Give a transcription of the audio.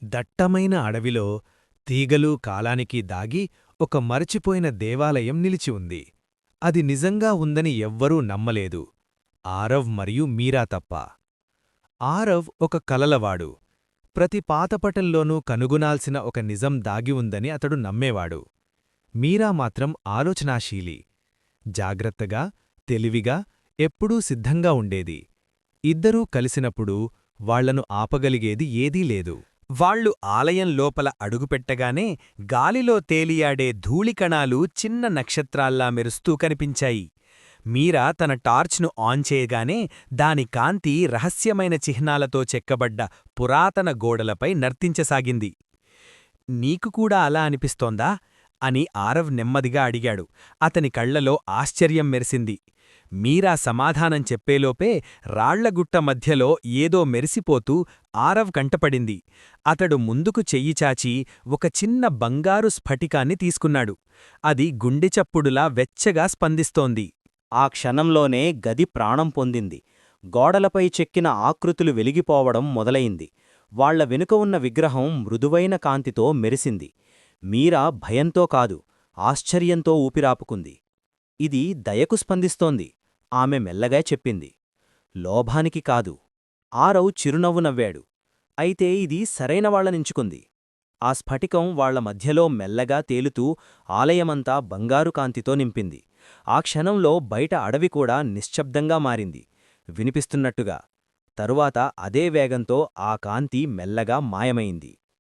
దట్టమైన అడవిలో తీగలు కాలానికి దాగి ఒక మరచిపోయిన దేవాలయం నిలిచి ఉంది. అది నిజంగా ఉందని ఎవ్వరూ నమ్మలేదు, ఆరవ్ మరియు మీరా తప్ప. ఆరవ్ ఒక కలలవాడు. ప్రతి పాతపటంలోనూ కనుగొనాల్సిన ఒక నిజం దాగి ఉందని అతడు నమ్మేవాడు. మీరా మాత్రం ఆలోచనాశీలి. జాగ్రత్తగా, తెలివిగా, ఎప్పుడూ సిద్ధంగా ఉండేది. ఇద్దరూ కలిసినప్పుడు వాళ్లను ఆపగలిగేది ఏదీ లేదు. వాళ్ళు ఆలయం లోపల అడుగుపెట్టగానే గాలిలో తేలియాడే ధూళికణాలు చిన్న నక్షత్రాల్లా మెరుస్తూ కనిపించాయి. మీరా తన టార్చ్ను ఆన్ చేయగానే దాని కాంతి రహస్యమైన చిహ్నాలతో చెక్కబడ్డ పురాతన గోడలపై నర్తించసాగింది. నీకు కూడా అలా అనిపిస్తోందా అని ఆరవ్ నెమ్మదిగా అడిగాడు. అతని కళ్లలో ఆశ్చర్యం మెరిసింది. మీరా సమాధానం చెప్పేలోపే రాళ్లగుట్ట మధ్యలో ఏదో మెరిసిపోతూ ఆరవ్ కంటపడింది. అతడు ముందుకు చెయ్యిచాచి ఒక చిన్న బంగారు స్ఫటికాన్ని తీసుకున్నాడు. అది గుండెచప్పుడులా వెచ్చగా స్పందిస్తోంది. ఆ క్షణంలోనే గది ప్రాణం పొందింది. గోడలపై చెక్కిన ఆకృతులు వెలిగిపోవడం మొదలయింది. వాళ్ల వెనుక ఉన్న విగ్రహం మృదువైన కాంతితో మెరిసింది. మీరా భయంతో కాదు, ఆశ్చర్యంతో ఊపిరాపుకుంది. ఇది దయకు స్పందిస్తోంది, ఆమె మెల్లగా చెప్పింది. లోభానికి కాదు. ఆరవ్ చిరునవ్వు నవ్వాడు. అయితే ఇది సరైనవాళ్లనించుకుంది. ఆ స్ఫటికం వాళ్ల మధ్యలో మెల్లగా తేలుతూ ఆలయమంతా బంగారు కాంతితో నింపింది. ఆ క్షణంలో బయట అడవి కూడా నిశ్శబ్దంగా మారింది, వినిపిస్తున్నట్టుగా. తరువాత అదే వేగంతో ఆ కాంతి మెల్లగా మాయమైంది.